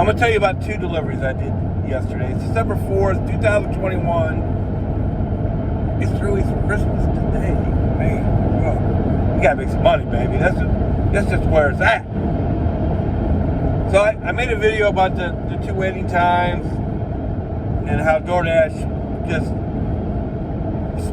I'm going to tell you about 2 deliveries I did yesterday. It's December 4th, 2021. It's 3 weeks from Christmas today. Man, you got to make some money, baby. That's just where it's at. So I made a video about the 2 waiting times and how DoorDash just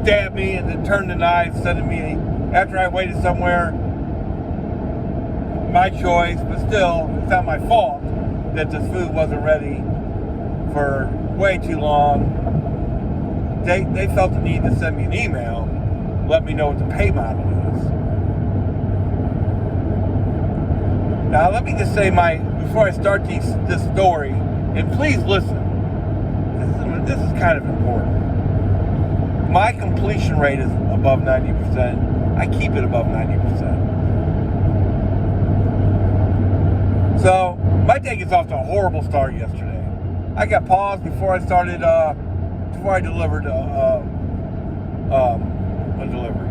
stabbed me and then turned the knife, sending me, after I waited somewhere, my choice, but still, it's not my fault that this food wasn't ready for way too long. They felt the need to send me an email, let me know what the pay model is. Now, let me just say before I start this story, and please listen, this is kind of important. My completion rate is above 90%. I keep it above 90%. So, my day gets off to a horrible start yesterday. I got paused before I delivered a delivery.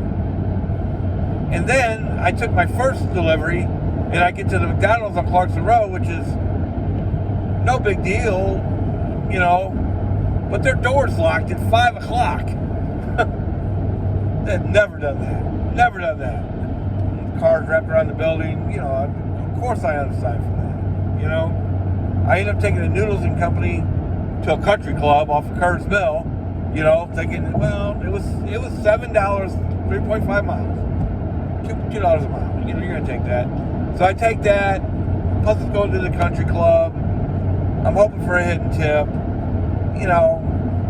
And then I took my first delivery, and I get to the McDonald's on Clarkson Road, which is no big deal, but their door's locked at 5 o'clock. They've never done that. Never done that. Cars wrapped around the building, of course I understand for that. I ended up taking the Noodles and Company to a country club off of Curtis Mill, thinking, well, it was $7, 3.5 miles, $2 a mile. You're gonna take that. So I take that. Plus, it's going to the country club. I'm hoping for a hidden tip.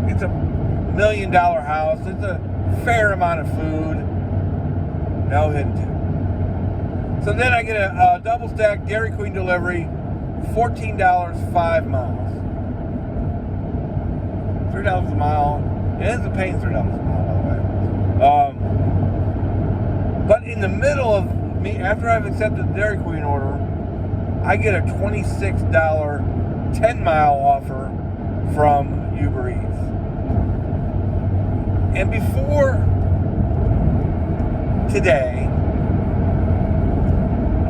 It's a $1 million house. It's a fair amount of food. No hidden tip. So then I get a double stack Dairy Queen delivery, $14, 5 miles. $3 a mile. It ends up paying $3 a mile, by the way. But in the middle of me, after I've accepted the Dairy Queen order, I get a $26 10-mile offer from Uber Eats. And before today,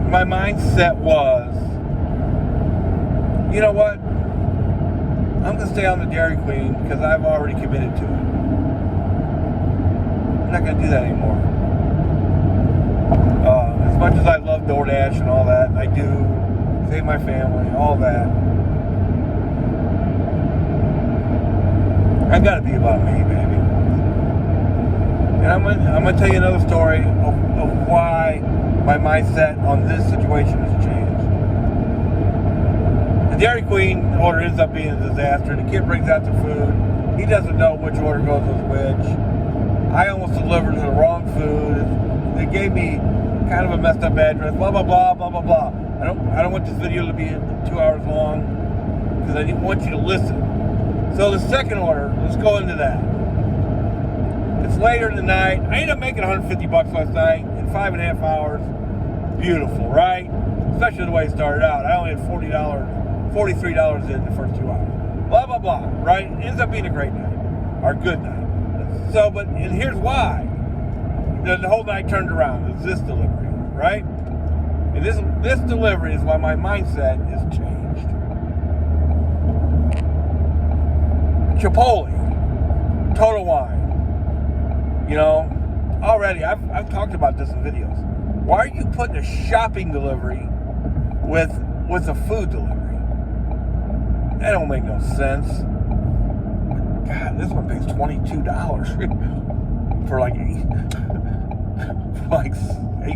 my mindset was, you know what? I'm going to stay on the Dairy Queen because I've already committed to it. I'm not going to do that anymore. As much as I love DoorDash and all that, I do save my family, all that. I got to be about me, baby. And I'm going to tell you another story of why my mindset on this situation has changed. The Dairy Queen order ends up being a disaster. The kid brings out the food. He doesn't know which order goes with which. I almost delivered the wrong food. They gave me kind of a messed up address. Blah blah blah blah blah blah. I don't want this video to be 2 hours long because I didn't want you to listen. So the second order, let's go into that. It's later in the night. I ended up making $150 last night in 5.5 hours. Beautiful, right? Especially the way it started out. I only had $43 in the first 2 hours. Blah, blah, blah, right? It ends up being a great night. Or good night. So, and here's why. The whole night turned around. It's this delivery, right? And this delivery is why my mindset is changed. Chipotle. Total Wine. Already, I've talked about this in videos. Why are you putting a shopping delivery with a food delivery? That don't make no sense. God, this one pays $22 for like 8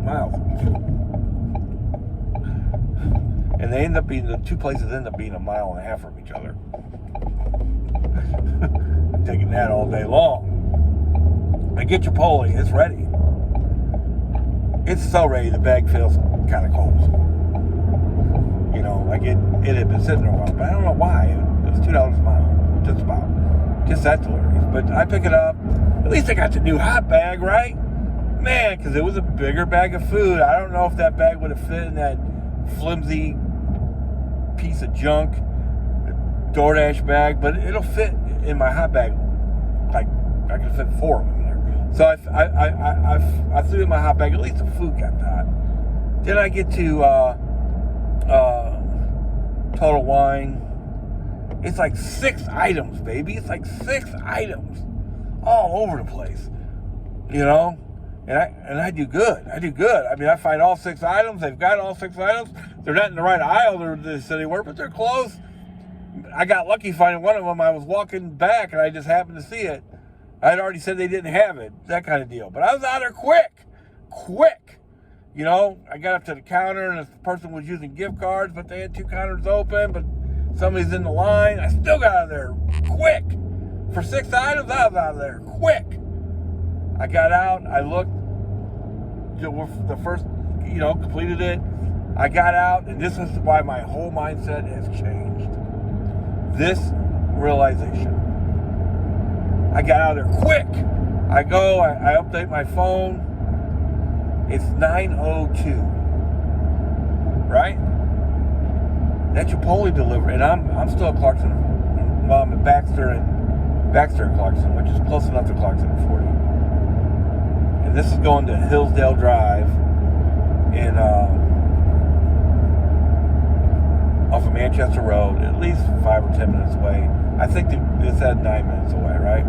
miles. And the 2 places end up being 1.5 miles from each other. I'm taking that all day long. I get Chipotle, it's ready. It's so ready, the bag feels kind of cold. It had been sitting there a while, but I don't know why. It was $2 a mile, just about. Just that delivery. But I pick it up. At least I got the new hot bag, right? Man, because it was a bigger bag of food. I don't know if that bag would have fit in that flimsy piece of junk DoorDash bag, but it'll fit in my hot bag. Like, I can fit 4 of them in there. So I threw in my hot bag. At least the food got hot. Then I get to Total Wine. It's like 6 items, baby. It's like 6 items all over the place, you know. And I do good. I do good. I mean, I find all 6 items. They've got all 6 items. They're not in the right aisle they said they were, but they're close. I got lucky finding one of them. I was walking back, and I just happened to see it. I had already said they didn't have it, that kind of deal. But I was out there quick. You know, I got up to the counter, and the person was using gift cards, but they had 2 counters open, but somebody's in the line. I still got out of there quick. For 6 items, I was out of there quick. I got out, I looked, the first, you know, completed it. I got out, and this is why my whole mindset has changed. This realization. I got out of there quick. I go, I update my phone. It's 9:02, right? That Chipotle delivery, and I'm still at Clarkson. Well, I'm at Baxter and Clarkson, which is close enough to Clarkson at 40. And this is going to Hillsdale Drive in off of Manchester Road, at least 5 or 10 minutes away. I think it's at 9 minutes away, right?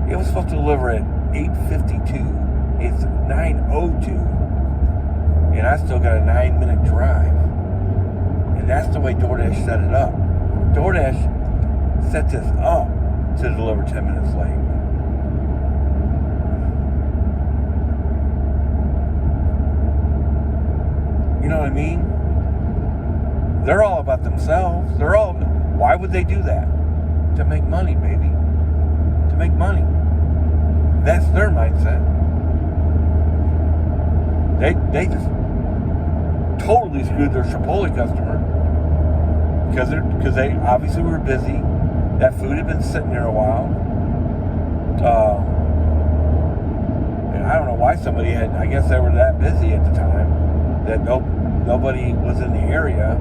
It was supposed to deliver at 8:52. It's 9:02, and I still got a 9-minute drive. And that's the way DoorDash set it up. DoorDash set this up to deliver 10 minutes late. You know what I mean? They're all about themselves. Why would they do that? To make money, baby. To make money. That's their mindset. They just totally screwed their Chipotle customer because they obviously were busy. That food had been sitting there a while. And I don't know why somebody had, I guess they were that busy at the time that nobody was in the area.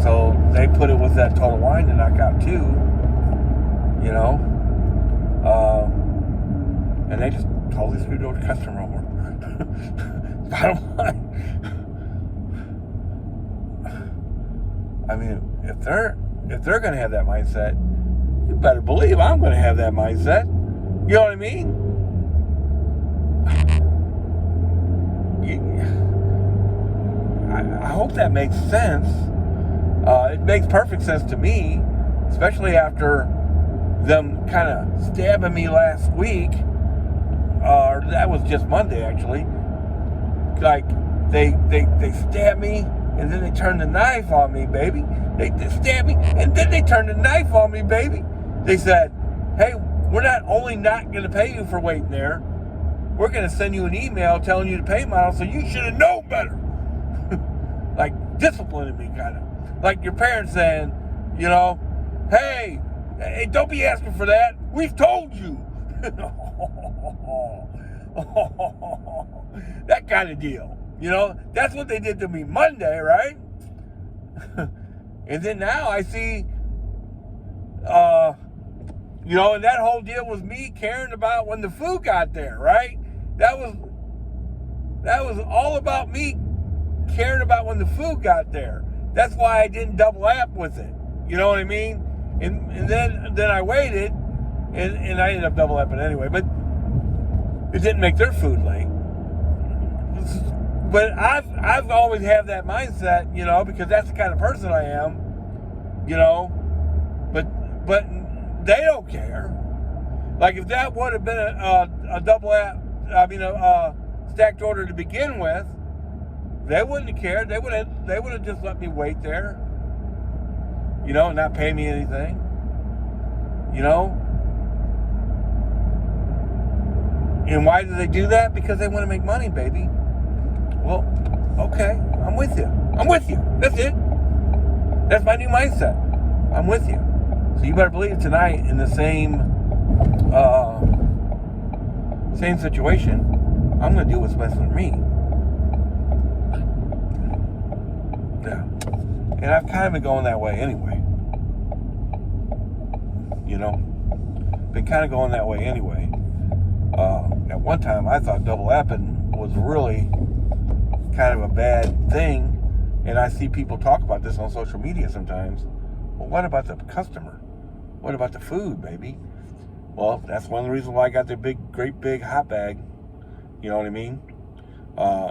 So they put it with that Total Wine to knock out 2, you know. And they just totally screwed over the customer over. Bottom line. I mean, if they're going to have that mindset, you better believe I'm going to have that mindset. You know what I mean? I hope that makes sense. It makes perfect sense to me, especially after them kind of stabbing me last week. That was just Monday, actually. Like, they stabbed me, and then they turned the knife on me, baby. They stabbed me, and then they turned the knife on me, baby. They said, hey, we're not only not going to pay you for waiting there, we're going to send you an email telling you to pay model, so you should have known better. Like, disciplining me, kind of. Like your parents saying, you know, hey, don't be asking for that. We've told you. That kind of deal. You know, that's what they did to me Monday, right? And then now I see, you know, and that whole deal was me caring about when the food got there, right? That was all about me caring about when the food got there. That's why I didn't double app with it. You know what I mean? And then I waited, and I ended up double apping anyway. But it didn't make their food late. But I've always had that mindset, you know, because that's the kind of person I am, you know. But they don't care. Like if that would have been a double app, a stacked order to begin with, they wouldn't have cared. They would have just let me wait there, you know, and not pay me anything, you know. And why do they do that? Because they want to make money, baby. Well, okay, I'm with you. That's it. That's my new mindset. I'm with you. So you better believe tonight in the same situation, I'm going to do what's best for me. Yeah. And I've kind of been going that way anyway. You know? Been kind of going that way anyway. At one time, I thought double apping was really kind of a bad thing And I see people talk about this on social media sometimes. Well, what about the customer? What about the food, baby? Well, that's one of the reasons why I got the great big hot bag. You know what I mean?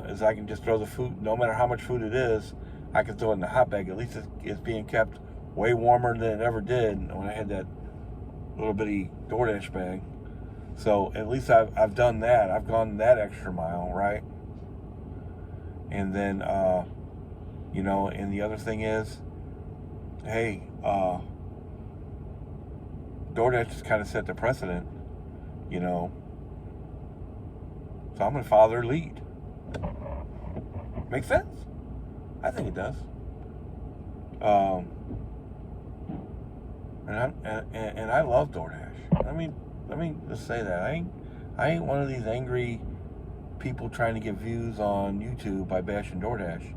Is I can just throw the food, no matter how much food it is, I can throw it in the hot bag. At least it's being kept way warmer than it ever did when I had that little bitty DoorDash bag. So at least I've done that. I've gone that extra mile, right? And then, and the other thing is, hey, DoorDash just kind of set the precedent, so I'm going to follow their lead. Makes sense? I think it does. And I love DoorDash. Let me just say that I ain't one of these angry people trying to get views on YouTube by bashing DoorDash.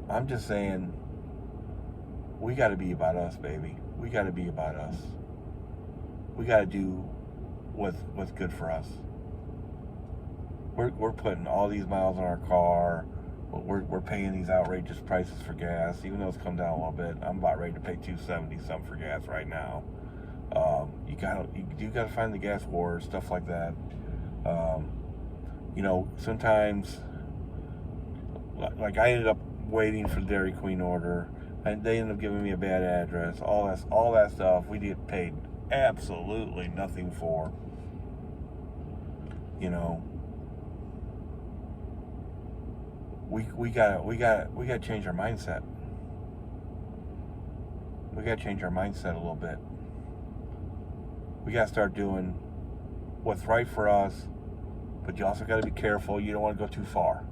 I'm just saying we got to be about us, baby. We got to be about us. We got to do what's good for us. We're putting all these miles on our car. We're paying these outrageous prices for gas, even though it's come down a little bit. I'm about ready to pay $2.70 something for gas right now. You gotta find the gas wars, stuff like that. Sometimes, like I ended up waiting for the Dairy Queen order, and they ended up giving me a bad address. All that stuff we get paid absolutely nothing for. We gotta change our mindset. We gotta change our mindset a little bit. We gotta start doing what's right for us, but you also gotta be careful. You don't want to go too far.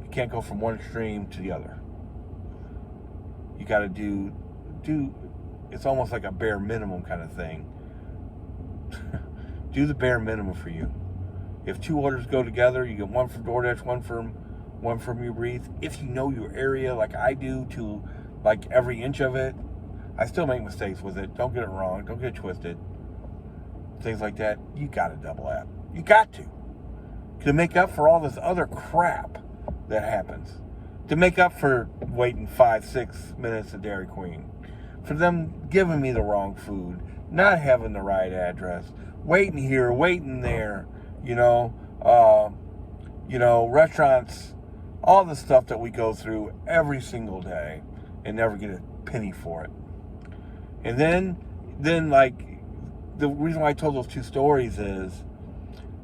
You can't go from one extreme to the other. You gotta do. It's almost like a bare minimum kind of thing. Do the bare minimum for you. If 2 orders go together, you get one from DoorDash, one from Uber Eats. If you know your area like I do, to like every inch of it, I still make mistakes with it. Don't get it wrong. Don't get it twisted. Things like that, you got to double app. You got to make up for all this other crap that happens. To make up for waiting 5-6 minutes at Dairy Queen, for them giving me the wrong food, not having the right address, waiting here, waiting there, restaurants, all the stuff that we go through every single day and never get a penny for it. And then like, the reason why I told those 2 stories is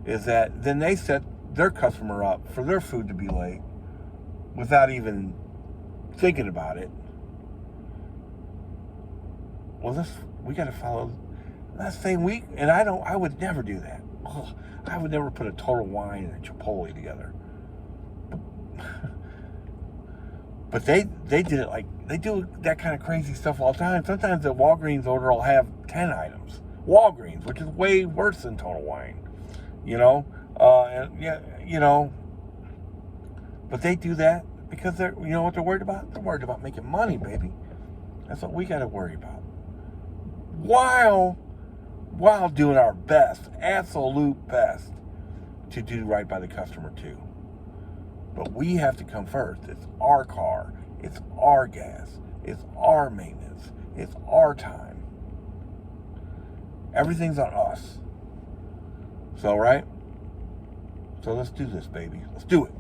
that then they set their customer up for their food to be late without even thinking about it. Well, we got to follow that same week, and I would never do that. Oh, I would never put a Total Wine and a Chipotle together. But they did it like, they do that kind of crazy stuff all the time. Sometimes the Walgreens order will have 10 items. Walgreens, which is way worse than Total Wine, but they do that because they're, what they're worried about? They're worried about making money, baby. That's what we got to worry about. While doing our best, absolute best, to do right by the customer too. But we have to come first. It's our car. It's our gas. It's our maintenance. It's our time. Everything's on us. So, right? So let's do this, baby. Let's do it.